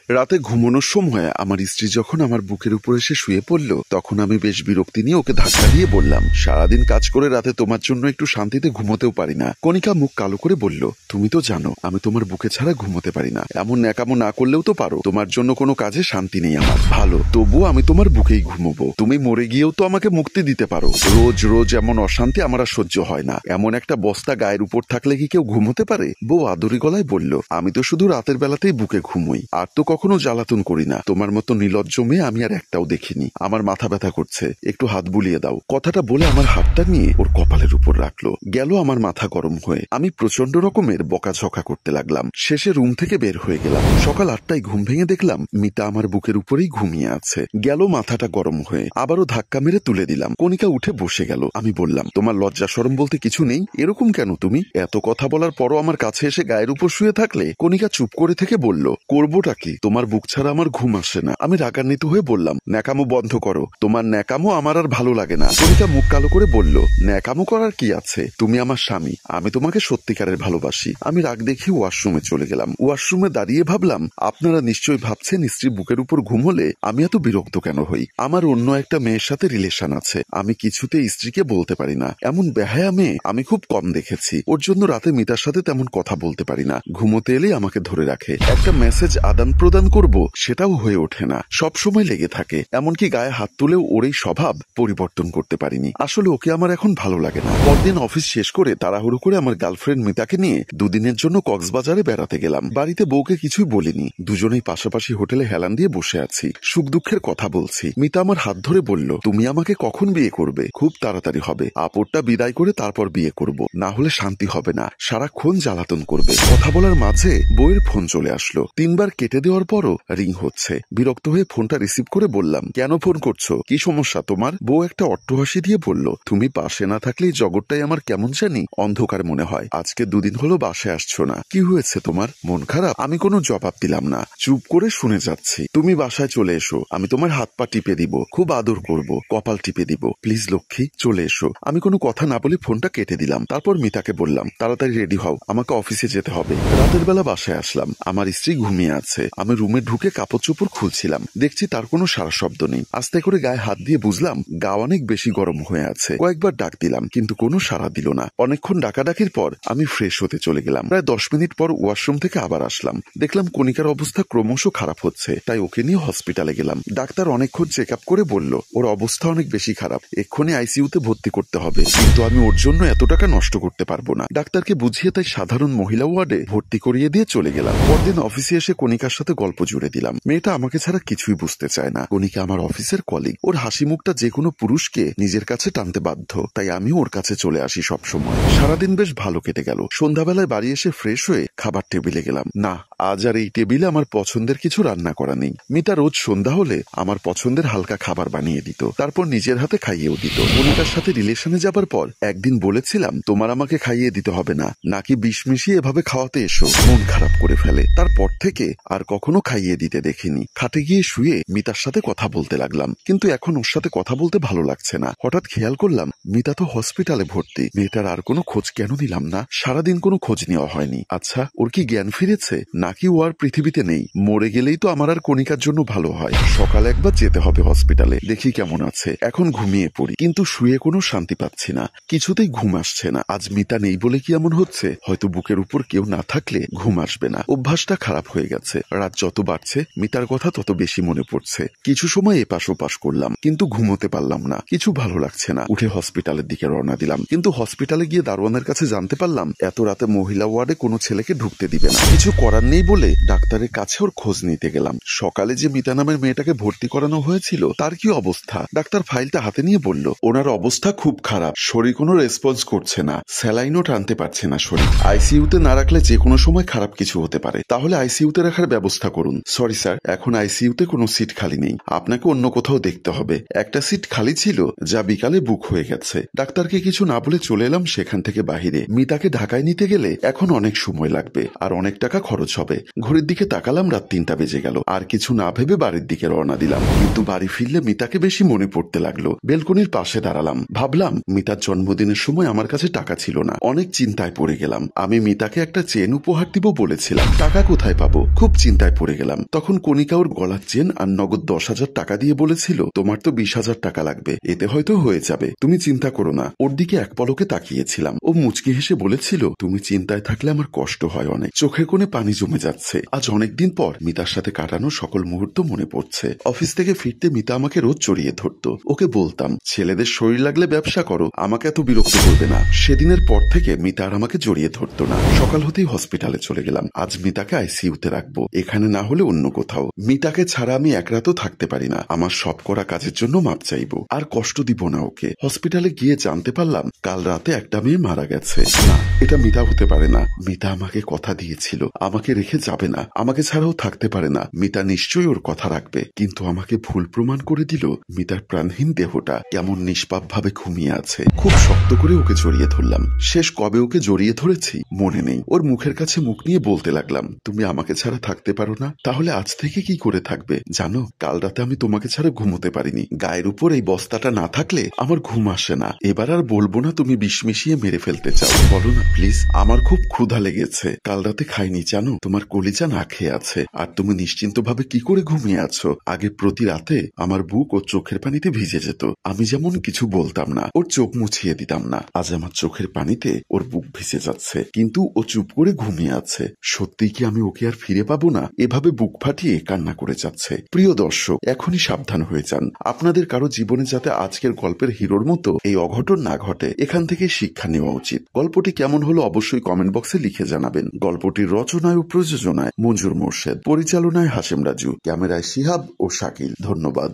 রাতে ঘুমানোর সময় আমার স্ত্রী যখন আমার বুকের উপর এসে শুয়ে পড়ল, তখন আমি বেশ বিরক্তি নিয়ে ওকে ধাক্কা দিয়ে বললাম, সারাদিন কাজ করে রাতে তোমার জন্য একটু শান্তিতে ঘুমোতেও পারি না। কণিকা মুখ কালো করে বলল, তুমি তো জানো আমি তোমার বুকে ছাড়া ঘুমোতে পারি না। এমন ন্যাকামো না করলেও তো পারো। তোমার জন্য কোনো কাজে শান্তি নেই আমার। ভালো, তবুও আমি তোমার বুকেই ঘুমোবো। তুমি মরে গিয়েও তো আমাকে মুক্তি দিতে পারো। রোজ রোজ এমন অশান্তি আমার আর সহ্য হয় না। এমন একটা বস্তা গায়ের উপর থাকলে কি কেউ ঘুমোতে পারে? বউ আদরি গলায় বলল, আমি তো শুধু রাতের বেলাতেই বুকে ঘুমোই, আর তো কখনো জ্বালাতন করি না। তোমার মতো নির্লজ্জ মেয়ে আমি আর একটাও দেখিনি। আমার মাথা ব্যথা করছে, একটু হাত বুলিয়ে দাও। কথাটা বলে আমার হাতটা নিয়ে ওর কপালের উপর রাখলো। গেল আমার মাথা গরম হয়ে। আমি প্রচন্ড রকমের বকাঝকা করতে লাগলাম। শেষে রুম থেকে বের হয়ে গেলাম। সকাল 8টায় ঘুম ভেঙে দেখলাম মিতা আমার বুকের উপরেই ঘুমিয়ে আছে। গেল মাথাটা গরম হয়ে। আবারও ধাক্কা মেরে তুলে দিলাম। কণিকা উঠে বসে গেল। আমি বললাম, তোমার লজ্জা শরম বলতে কিছু নেই? এরকম কেন তুমি? এত কথা বলার পরও আমার কাছে এসে গায়ের উপর শুয়ে থাকলে? কণিকা চুপ করে থেকে বলল, করবোটা কি? তোমার বুক ছাড়া আমার ঘুম আসে না। আমি রাগান্বিত হয়ে বললাম, ন্যাকামো বন্ধ করো। তোমার ন্যাকামো আমার আর ভালো লাগে না। কণিকা মুখ কালো করে বলল, ন্যাকামো করার কি আছে? তুমি আমার স্বামী, আমি তোমাকে সত্যিকারের ভালোবাসি। আমি রাগ দেখিয়ে ওয়াশরুমে চলে গেলাম। ওয়াশরুমে দাঁড়িয়ে ভাবলাম, আপনারা নিশ্চয়ই ভাবছেন স্ত্রীর বুকের উপর ঘুম হলে আমি এত বিরক্ত কেন হই। আমার অন্য একটা মেয়ের সাথে রিলেশন আছে। আমি কিছুতে স্ত্রীকে বলতে পারি না। এমন বেহায়া মেয়ে আমি খুব কম দেখেছি। ওর জন্য রাতে মিতার সাথে তেমন কথা বলতে পারি না। ঘুমোতে এলেই আমাকে ধরে রাখে। একটা মেসেজ আদান প্রদান করব, সেটাও হয়ে ওঠে না। সব সময় লেগে থাকে। এমনকি গায়ে হাত তুলেও ওর এই স্বভাব পরিবর্তন করতে পারিনি। আসলে ওকে আমার এখন ভালো লাগে না। পরদিন অফিস শেষ করে তাড়াহুড়ো করে আমার গার্লফ্রেন্ড মিতাকে নিয়ে দুদিনের জন্য কক্সবাজারে বেড়াতে গেলাম। বাড়িতে বউকে কিছুই বলিনি। দুজনেই পাশাপাশি হোটেলে হেলান দিয়ে বসে আছি। সুখ দুঃখের কথা বলছি। মিতা আমার হাত ধরে বলল, তুমি আমাকে কখন বিয়ে করবে? খুব তাড়াতাড়ি হবে। আপরটা বিদায় করে তারপর বিয়ে করব, না হলে শান্তি হবে না। সারাক্ষণ জ্বালাতন করবে। কথা বলার মাঝে বউয়ের ফোন চলে আসলো। 3বার কেটে দেওয়ার পরও রিং হচ্ছে। বিরক্ত হয়ে ফোনটা রিসিভ করে বললাম, কেন ফোন করছো? কি সমস্যা তোমার? বউ একটা অট্টহাসি দিয়ে বলল, তুমি পাশে না থাকলে এই জগৎটাই আমার কেমন জানি অন্ধকার মনে হয়। আজকে 2 দিন হলো বাসায় আসছো না। কি হয়েছে তোমার? মন খারাপ? আমি কোনো জবাব দিলাম না। চুপ করে শুনে যাচ্ছি। তুমি বাসায় চলে এসো। আমি তোমার হাত পা টিপে দিব, খুব আদর করব, কপাল টিপে দিব। প্লিজ লক্ষ্মী, চলে এসো। আমি কোনো কথা না বলে ফোনটা কেটে দিলাম। তারপর মিতাকে বললাম, তাড়াতাড়ি রেডি হও, আমাকে অফিসে যেতে হবে। রাতের বেলা বাসায় আসলাম। আমার স্ত্রী ঘুমিয়ে আছে। আমি রুমে ঢুকে কাপড় চোপড় খুলছিলাম। দেখছি তার কোনো সারা শব্দ নেই। আস্তে করে গায়ে হাত দিয়ে বুঝলাম গা অনেক বেশি গরম হয়ে আছে। কয়েকবার ডাক দিলাম, কিন্তু কোনো সাড়া দিল না। অনেকক্ষণ ডাকাডাকির পর আমি ফ্রেশ হতে চলে গেলাম। প্রায় 10 মিনিট পর ওয়াশরুম থেকে আবার আসলাম। দেখলাম কণিকার অবস্থা ক্রমশ খারাপ হচ্ছে। তাই ওকে নিয়ে হসপিটালে গেলাম। ডাক্তার অনেকক্ষণ চেক আপ করে বলল, ওর অবস্থা অনেক বেশি খারাপ, এক্ষুনি আইসিইউতে ভর্তি করতে হবে। কিন্তু আমি ওর জন্য এত টাকা নষ্ট করতে পারবো না। ডাক্তারকে বুঝিয়ে তাই সাধারণ মহিলা ওয়ার্ডে ভর্তি করিয়ে দিয়ে চলে গেলাম। পরদিন অফিসে এসে কণিকার সাথে গল্প জুড়ে দিলাম। মেয়েটা আমাকে ছাড়া কিছুই বুঝতে চায় না। কণিকা আমার অফিসের কলিগ। ওর হাসি মুখটা যে কোনো পুরুষকে নিজের কাছে টানতে বাধ্য। তাই আমি ওর কাছে চলে আসি সব সময়। সারাদিন বেশ ভালো কেটে গেল। সন্ধ্যাবেলায় বাড়ি এসে ফ্রেশ হয়ে খাবার টেবিলে গেলাম। না, আজ আর এই টেবিলে আমার পছন্দের কিছু রান্না করা নেই। মিতা রোজ সন্ধ্যা হলে আমার পছন্দের হালকা খাবার বানিয়ে দিত, তারপর নিজের হাতে খাইয়েও দিত। কণিকার সাথে রিলেশনে যাবার পর একদিন বলেছিলাম, তোমার আমাকে খাইয়ে দিতে হবে না, নাকি বিষ মিশিয়ে এভাবে খাওয়াতে এসো। মন খারাপ করে ফেলে। তারপর থেকে আর কখনো খাইয়ে দিতে দেখিনি। খাটে গিয়ে শুয়ে মিতার সাথে কথা বলতে লাগলাম। কিন্তু এখন ওর সাথে কথা বলতে ভালো লাগছে না। হঠাৎ খেয়াল করলাম মিতা তো হসপিটালে ভর্তি। মেয়েটার আর কোনো খোঁজ কেন নিলাম না? সারাদিন কোনো খোঁজ নেওয়া হয়নি। আচ্ছা, ওর কি জ্ঞান ফিরেছে, নাকি ও আর পৃথিবীতে নেই? মরে গেলেই তো আমার আর কণিকার জন্য ভালো হয়। সকালে একবার যেতে হবে হসপিটালে, দেখি কেমন আছে। এখন ঘুমিয়ে পড়ি, কিন্তু শুয়ে কোনো শান্তি পাচ্ছি না। কিছুতেই ঘুম আসছে না। আজ মিতা নেই বলে কি এমন হচ্ছে? হয়তো বুকের উপর কেউ না থাকলে ঘুম আসবে না। অভ্যাসটা খারাপ হয়ে গেছে। রাত যত বাড়ছে মিতার কথা তত বেশি মনে পড়ছে। কিছু সময় এপাশ ওপাশ করলাম, কিন্তু ঘুমোতে পারলাম না। কিছু ভালো লাগছে না। উঠে হসপিটালের দিকে রওনা দিলাম। কিন্তু হসপিটালে গিয়ে দারোয়ানের কাছে জানতে পারলাম এত রাতে মহিলা ওয়ার্ডে কোনো ছেলেকে ঢুকতে দিবে না। কিছু করার নেই বলে ডাক্তারের কাছে ওর খোঁজ নিতে গেলাম। সকালে যে মিতা নামের মেয়েটাকে ভর্তি করানো হয়েছিল তার কি অবস্থা? ডাক্তার ফাইলটা হাতে নিয়ে বলল, ওনার অবস্থা খুব খারাপ। শরীর কোনো রেসপন্স করছে না। স্যালাইনও টানতে পারছে না শরীর। আইসিইউতে না রাখলে যে কোনো সময় খারাপ কিছু হতে পারে। তাহলে আইসিইউতে রাখার ব্যবস্থা করুন। সরি স্যার, এখন আইসিইউতে কোনো সিট খালি নেই। আপনাকে অন্য কোথাও দেখতে হবে। একটা সিট খালি ছিল, যা বিকালে বুক হয়ে গেছে। ডাক্তারকে কিছু না বলে চলে এলাম সেখান থেকে বাহিরে। মিতাকে ঢাকায় নিতে গেলে এখন অনেক সময় লাগবে আর অনেক টাকা খরচ হবে। ঘড়ির দিকে তাকালাম, রাত 3টা বেজে গেল। আর কিছু না ভেবে বাড়ির দিকে রওনা দিলাম। কিন্তু বাড়ি ফিরলে মিতাকে বেশি মনে পড়তে লাগলো। বেলকনির পাশে দাঁড়ালাম। ভাবলাম মিতার জন্মদিনের সময় আমার কাছে টাকা ছিল না। অনেক চিন্তায় পড়ে গেলাম। আমি মিতাকে একটা চেন উপহার দিব বলেছিলাম। টাকা কোথায় পাবো? খুব চিন্তায় চিন্তায় পড়ে গেলাম। তখন কণিকা ওর গলার চেন আর নগদ 10,000 টাকা দিয়ে বলেছিল, তোমার তো 20,000 টাকা লাগবে, এতে হয়তো হয়ে যাবে, তুমি চিন্তা করো না। ওর দিকে এক পলকে তাকিয়েছিলাম। ও মুচকি হেসে বলেছিল, তুমি চিন্তায় থাকলে আমার কষ্ট হয় অনেক। চোখের কোণে পানি জমে যাচ্ছে। আজ অনেকদিন পর মিতার সাথে কাটানো সকল মুহূর্ত মনে পড়ছে। অফিস থেকে ফিরতে মিতা আমাকে রোজ জড়িয়ে ধরতো। ওকে বলতাম, ছেলেদের শরীর লাগলে ব্যবসা করো, আমাকে এত বিরক্ত করবে না। সেদিনের পর থেকে মিতা আর আমাকে জড়িয়ে ধরতো না। সকাল হতেই হসপিটালে চলে গেলাম। আজ মিতাকে আইসিইউতে রাখবো, এখানে না হলে অন্য কোথাও। মিতাকে ছাড়া আমি এক রাতও থাকতে পারি না। আমার সব করা কাজের জন্য মাপ চাইবো, আর কষ্ট দিব না ওকে। হসপিটালে গিয়ে জানতে পারলাম কাল রাতে একটা মেয়ে মারা গেছে। না, এটা মিতা হতে পারে না। মিতা আমাকে কথা দিয়েছিল আমাকে রেখে যাবে না, আমাকে ছাড়াও থাকতে পারে না। মিতা নিশ্চয়ই ওর কথা রাখবে, কিন্তু আমাকে ভুল প্রমাণ করে দিল। মিতার প্রাণহীন দেহটা কেমন নিষ্পাপ ভাবে ঘুমিয়ে আছে। খুব শক্ত করে ওকে জড়িয়ে ধরলাম। শেষ কবে ওকে জড়িয়ে ধরেছি মনে নেই। ওর মুখের কাছে মুখ নিয়ে বলতে লাগলাম, তুমি আমাকে ছাড়া থাকতে পারো না, তাহলে আজ থেকে কি করে থাকবে? জানো, কাল রাতে আমি তোমাকে ছাড়া ঘুমোতে পারিনি। গায়ের উপর এই বস্তাটা না থাকলে আমার ঘুম আসে না। এবার আর বলবো না তুমি বিষ মিশিয়ে মেরে ফেলতে চাও, বলো না প্লিজ। আমার খুব ক্ষুধা লেগেছে, কাল রাতে খাইনি জানো। তোমার কলিজা না খেয়ে আছে, আর তুমি নিশ্চিন্ত ভাবে কি করে ঘুমিয়ে আছো? আগে প্রতি রাতে আমার বুক ও চোখের পানিতে ভিজে যেত। আমি যেমন কিছু বলতাম না, ওর চোখ মুছিয়ে দিতাম না। আজ আমার চোখের পানিতে ওর বুক ভিজে যাচ্ছে, কিন্তু ও চুপ করে ঘুমিয়ে আছে। সত্যি কি আমি ওকে আর ফিরে পাবো না? এভাবে বুক ফাটিয়ে কান্না করে যাচ্ছে। প্রিয় দর্শক, এখনই সাবধান হয়ে যান। আপনাদের কারো জীবনে যাতে আজকের গল্পের হিরোর মতো এই অঘটন না ঘটে, এখান থেকে শিক্ষা নেওয়া উচিত। গল্পটি কেমন হলো অবশ্যই কমেন্ট বক্সে লিখে জানাবেন। গল্পটির রচনায় ও প্রযোজনায় মঞ্জুর মোর্শেদ, পরিচালনায় হাশেম রাজু, ক্যামেরায় শিহাব ও শাকিল। ধন্যবাদ।